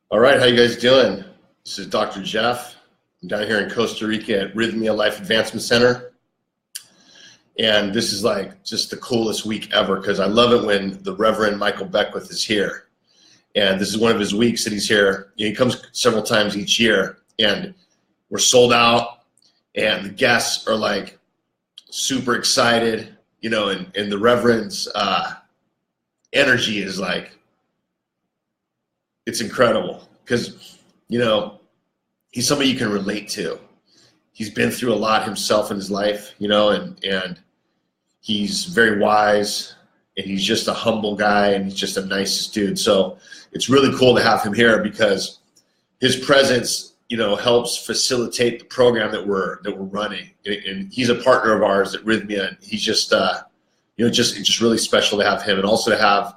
All right, how you guys doing? This is Dr. Jeff. I'm down here in Costa Rica at Rythmia Life Advancement Center. And this is like just the coolest week ever because I love it when the Reverend Michael Beckwith is here. And this is one of his weeks that he's here. He comes several times each year, and we're sold out, and the guests are like super excited, and the Reverend's energy is like, it's incredible because, he's somebody you can relate to. He's been through a lot himself in his life, and he's very wise, and he's just a humble guy, and he's just a nicest dude. So it's really cool to have him here because his presence, helps facilitate the program that we're running. And he's a partner of ours at Rythmia, and he's just, just really special to have him, and also to have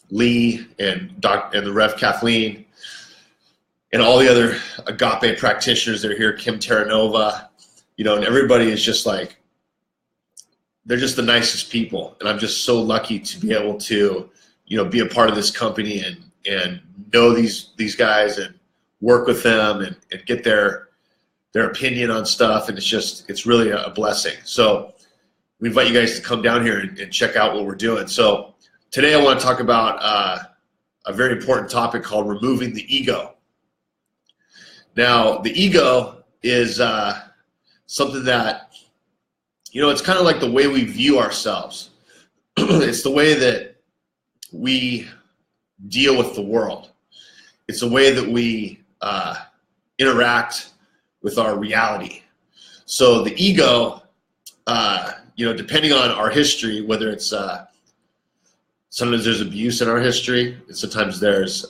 Lee and the Rev Kathleen and all the other agape practitioners that are here, Kim Terranova, and everybody is just like, they're just the nicest people. And I'm just so lucky to be able to, be a part of this company and know these guys and work with them and get their opinion on stuff. And it's really a blessing. So we invite you guys to come down here and check out what we're doing. So today I want to talk about a very important topic called removing the ego. Now, the ego is something that, it's kind of like the way we view ourselves. It's the way that we deal with the world. It's the way that we interact with our reality. So the ego, depending on our history, whether it's sometimes there's abuse in our history, and sometimes there's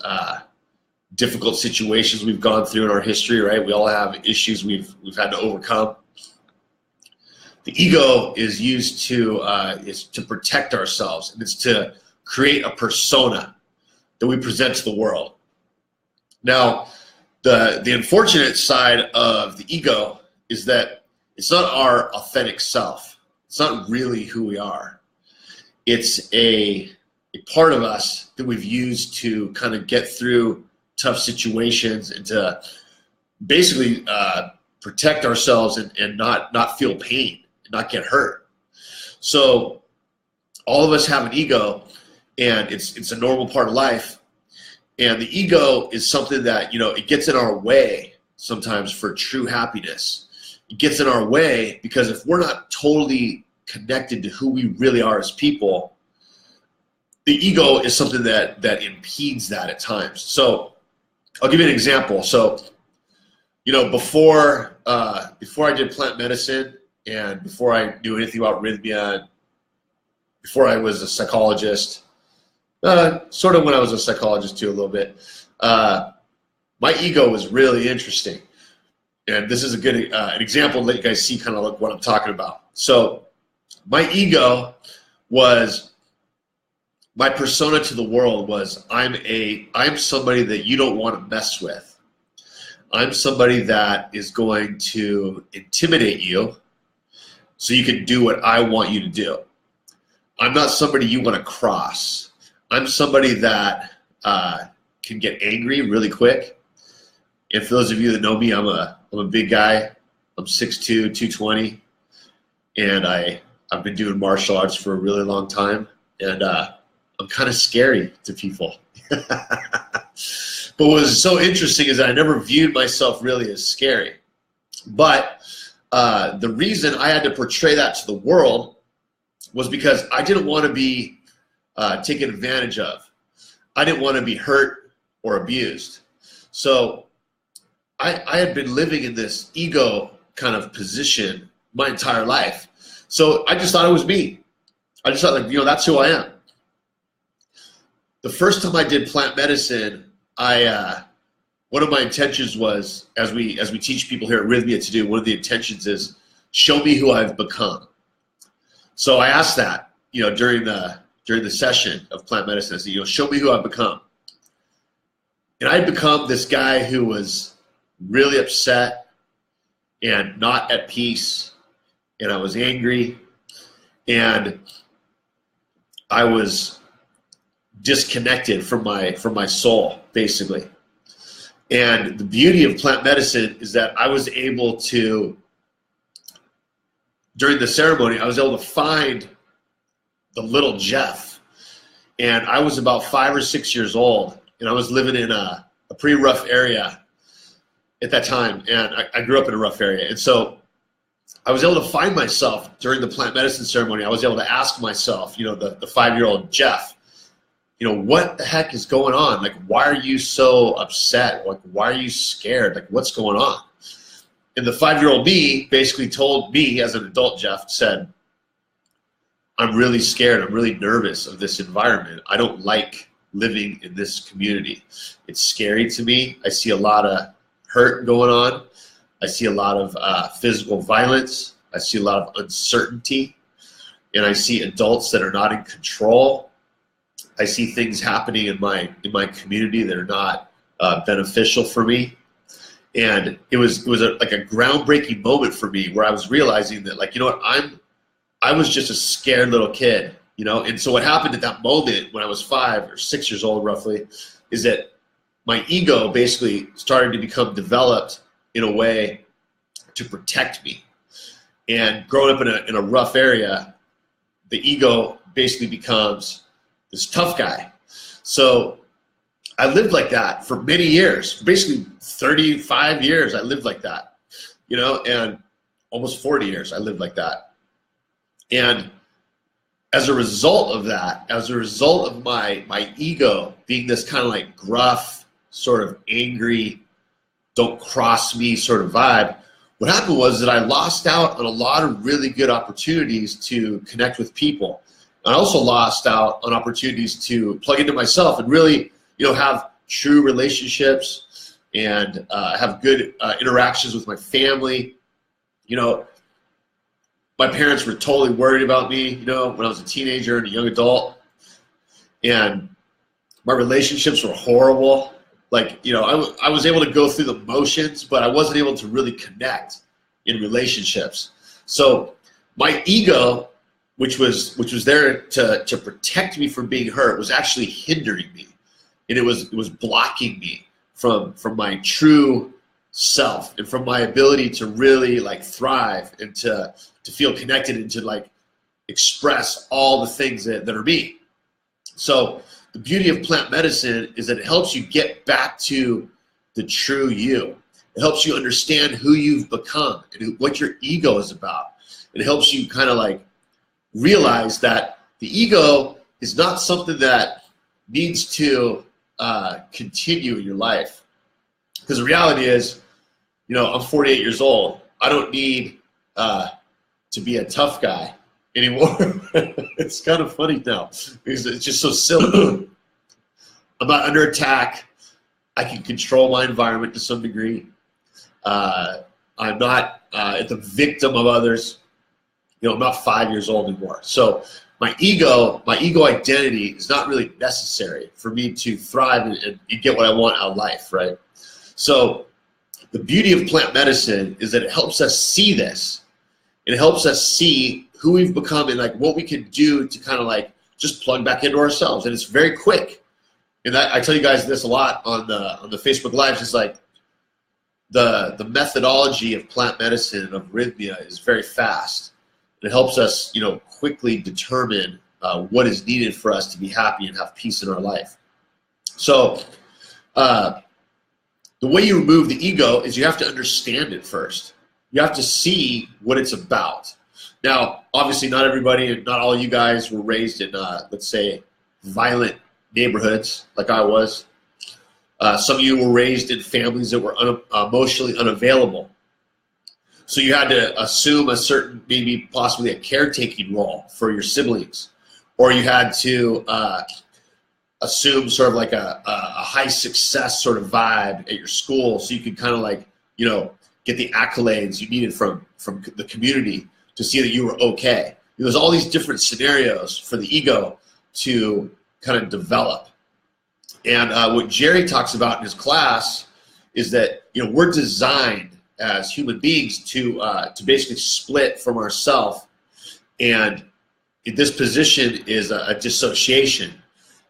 difficult situations we've gone through in our history, right? We all have issues we've had to overcome. The ego is used to protect ourselves, and it's to create a persona that we present to the world. Now, the unfortunate side of the ego is that it's not our authentic self. It's not really who we are. It's a part of us that we've used to kind of get through tough situations and to basically protect ourselves and not feel pain and not get hurt. So all of us have an ego, and it's a normal part of life. And the ego is something that, it gets in our way sometimes for true happiness. It gets in our way because if we're not totally connected to who we really are as people, the ego is something that impedes that at times. So I'll give you an example. So, before I did plant medicine and before I knew anything about Rythmia, before I was a psychologist, sort of when I was a psychologist too a little bit, my ego was really interesting. And this is a good an example to let you guys see kind of like what I'm talking about. So my ego was, my persona to the world was, I'm somebody that you don't want to mess with. I'm somebody that is going to intimidate you so you can do what I want you to do. I'm not somebody you want to cross. I'm somebody that can get angry really quick. And for those of you that know me, I'm a big guy. I'm 6'2", 220, and I've been doing martial arts for a really long time, and I'm kind of scary to people. But what was so interesting is that I never viewed myself really as scary. But the reason I had to portray that to the world was because I didn't want to be taken advantage of. I didn't want to be hurt or abused. So I had been living in this ego kind of position my entire life. So I just thought it was me. I just thought, that's who I am. The first time I did plant medicine, one of my intentions was, as we teach people here at Rythmia to do, one of the intentions is, show me who I've become. So I asked that, during the session of plant medicine. I said, show me who I've become. And I'd become this guy who was really upset and not at peace, and I was angry, and I was disconnected from my soul, basically. And the beauty of plant medicine is that I was able to, during the ceremony, I was able to find the little Jeff. And I was about 5 or 6 years old, and I was living in a pretty rough area at that time. And I grew up in a rough area. And so I was able to find myself during the plant medicine ceremony. I was able to ask myself, the 5-year-old Jeff, what the heck is going on? Like, why are you so upset? Like, why are you scared? Like, what's going on? And the 5-year-old me basically told me, as an adult Jeff, said, I'm really scared. I'm really nervous of this environment. I don't like living in this community. It's scary to me. I see a lot of hurt going on. I see a lot of physical violence. I see a lot of uncertainty. And I see adults that are not in control. I see things happening in my community that are not beneficial for me. And it was like a groundbreaking moment for me where I was realizing that, like, I was just a scared little kid, And so what happened at that moment when I was 5 or 6 years old, roughly, is that my ego basically started to become developed in a way to protect me. And growing up in a rough area, the ego basically becomes this tough guy. So I lived like that for many years, basically 35 years I lived like that, and almost 40 years I lived like that. And as a result of that, as a result of my ego being this kind of like gruff, sort of angry, don't cross me sort of vibe, what happened was that I lost out on a lot of really good opportunities to connect with people. I also lost out on opportunities to plug into myself and really, have true relationships and have good interactions with my family. My parents were totally worried about me, when I was a teenager and a young adult. And my relationships were horrible. Like, I was able to go through the motions, but I wasn't able to really connect in relationships. So my ego, which was there to protect me from being hurt, was actually hindering me, and it was blocking me from my true self and from my ability to really like thrive and to feel connected and to like express all the things that are me. So the beauty of plant medicine is that it helps you get back to the true you. It helps you understand who you've become and what your ego is about. It helps you kind of like realize that the ego is not something that needs to continue in your life. Because the reality is, I'm 48 years old. I don't need to be a tough guy anymore. It's kind of funny now because it's just so silly. I'm not under attack. I can control my environment to some degree. I'm not the victim of others. I'm not 5 years old anymore. So my ego identity is not really necessary for me to thrive and get what I want out of life, right? So the beauty of plant medicine is that it helps us see this. It helps us see who we've become and like what we can do to kind of like just plug back into ourselves. And it's very quick. And I tell you guys this a lot on the Facebook Lives. It's like the methodology of plant medicine and of Rythmia is very fast. It helps us, quickly determine what is needed for us to be happy and have peace in our life. So the way you remove the ego is you have to understand it first. You have to see what it's about. Now, obviously, not everybody and not all you guys were raised in, let's say, violent neighborhoods like I was. Some of you were raised in families that were emotionally unavailable. So you had to assume a certain, maybe possibly a caretaking role for your siblings. Or you had to assume sort of like a high success sort of vibe at your school so you could kind of like, get the accolades you needed from the community to see that you were okay. There's all these different scenarios for the ego to kind of develop. And what Jerry talks about in his class is that, we're designed as human beings to basically split from ourselves. And this position is a dissociation.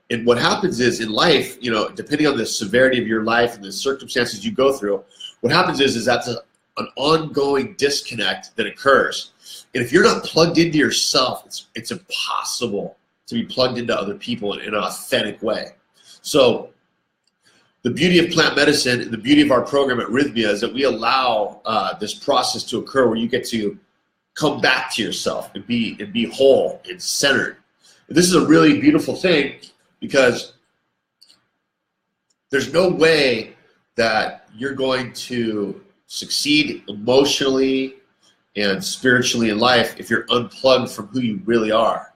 And what happens is in life, you know, depending on the severity of your life and the circumstances you go through, what happens is that's an ongoing disconnect that occurs. And if you're not plugged into yourself, it's impossible to be plugged into other people in an authentic way. So the beauty of plant medicine and the beauty of our program at Rythmia is that we allow this process to occur where you get to come back to yourself and be whole and centered. And this is a really beautiful thing, because there's no way that you're going to succeed emotionally and spiritually in life if you're unplugged from who you really are.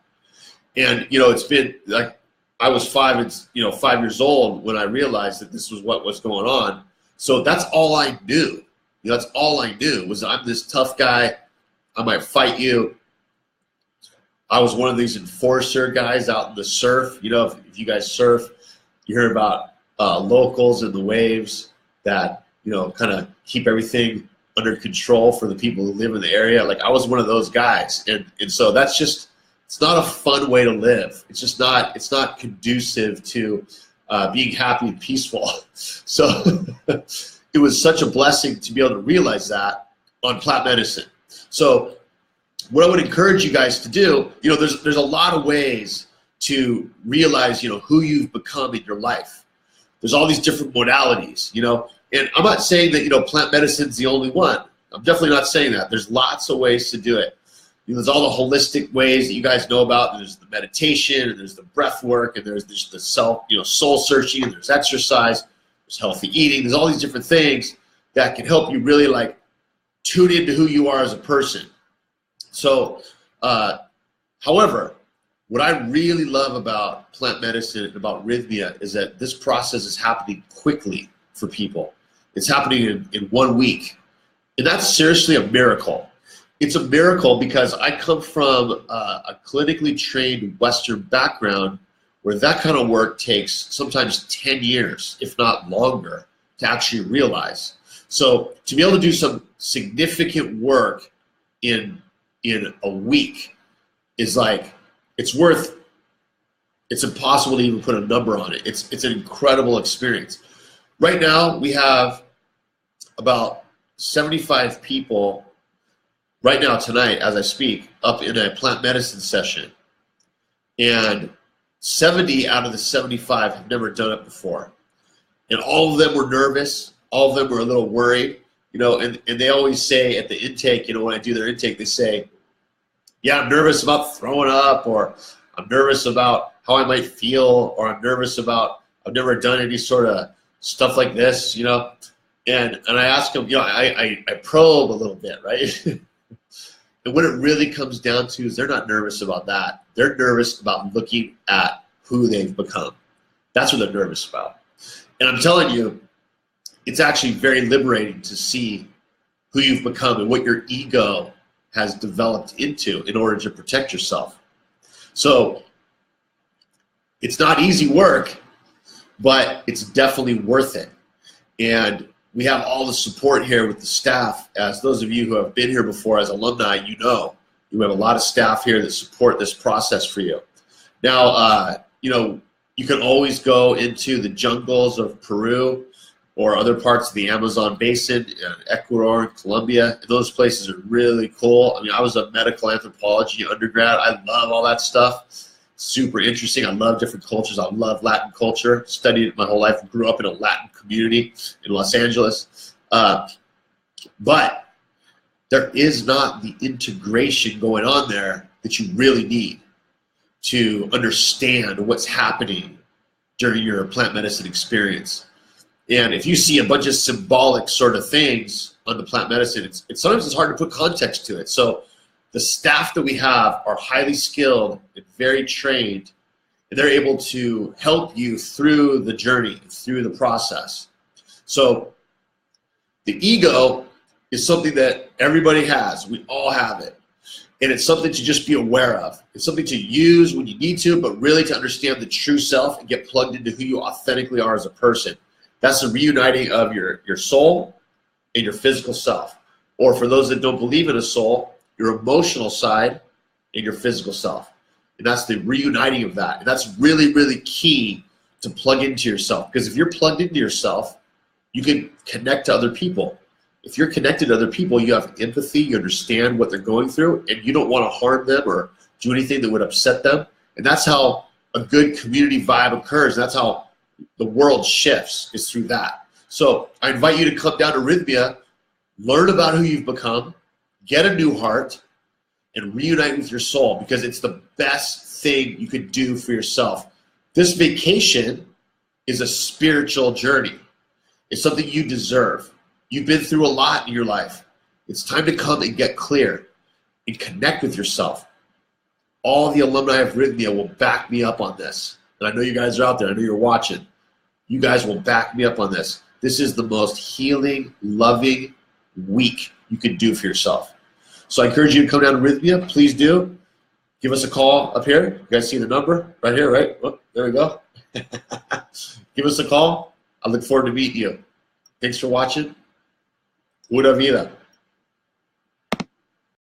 And you know, it's been like, I was 5 years old when I realized that this was what was going on. So that's all I knew. You know, that's all I knew was I'm this tough guy. I might fight you. I was one of these enforcer guys out in the surf. You know, if you guys surf, you hear about locals and the waves that, you know, kind of keep everything under control for the people who live in the area. Like, I was one of those guys. And so that's just, it's not a fun way to live. It's just not, it's not conducive to being happy and peaceful. So it was such a blessing to be able to realize that on plant medicine. So what I would encourage you guys to do, you know, there's a lot of ways to realize, you know, who you've become in your life. There's all these different modalities, you know, and I'm not saying that, you know, plant medicine's the only one. I'm definitely not saying that. There's lots of ways to do it. You know, there's all the holistic ways that you guys know about. There's the meditation, and there's the breath work, and there's the self, you know, soul searching, and there's exercise, there's healthy eating. There's all these different things that can help you really like tune into who you are as a person. So, however, what I really love about plant medicine and about Rythmia is that this process is happening quickly for people. It's happening in 1 week. And that's seriously a miracle. It's a miracle because I come from a clinically trained Western background where that kind of work takes sometimes 10 years, if not longer, to actually realize. So to be able to do some significant work in a week is like, it's impossible to even put a number on it. It's an incredible experience. Right now we have about 75 people right now tonight as I speak up in a plant medicine session, and 70 out of the 75 have never done it before. And all of them were nervous. All of them were a little worried, you know, and they always say at the intake, you know, when I do their intake, they say, yeah, I'm nervous about throwing up, or I'm nervous about how I might feel, or I'm nervous about, I've never done any sort of stuff like this, you know. And I ask them, you know, I probe a little bit, right? And what it really comes down to is they're not nervous about that. They're nervous about looking at who they've become. That's what they're nervous about. And I'm telling you, it's actually very liberating to see who you've become and what your ego has developed into in order to protect yourself. So it's not easy work, but it's definitely worth it. And we have all the support here with the staff. As those of you who have been here before as alumni, you know, we have a lot of staff here that support this process for you. Now, you know, you can always go into the jungles of Peru or other parts of the Amazon basin, Ecuador, Colombia. Those places are really cool. I mean, I was a medical anthropology undergrad. I love all that stuff. Super interesting. I love different cultures. I love Latin culture. Studied it my whole life. Grew up in a Latin community in Los Angeles. But there is not the integration going on there that you really need to understand what's happening during your plant medicine experience. And if you see a bunch of symbolic sort of things on the plant medicine, sometimes it's hard to put context to it. So the staff that we have are highly skilled and very trained, and they're able to help you through the journey, through the process. So the ego is something that everybody has. We all have it. And it's something to just be aware of. It's something to use when you need to, but really to understand the true self and get plugged into who you authentically are as a person. That's the reuniting of your soul and your physical self. Or for those that don't believe in a soul, your emotional side and your physical self. And that's the reuniting of that. And that's really, really key to plug into yourself. Because if you're plugged into yourself, you can connect to other people. If you're connected to other people, you have empathy, you understand what they're going through, and you don't want to harm them or do anything that would upset them. And that's how a good community vibe occurs. That's how the world shifts, is through that. So I invite you to come down to Rythmia, learn about who you've become, get a new heart, and reunite with your soul, because it's the best thing you could do for yourself. This vacation is a spiritual journey. It's something you deserve. You've been through a lot in your life. It's time to come and get clear and connect with yourself. All the alumni of Rythmia will back me up on this. And I know you guys are out there. I know you're watching. You guys will back me up on this. This is the most healing, loving week you could do for yourself. So I encourage you to come down to Rythmia. Please do. Give us a call up here. You guys see the number right here, right? Oh, there we go. Give us a call. I look forward to meeting you. Thanks for watching. Pura vida.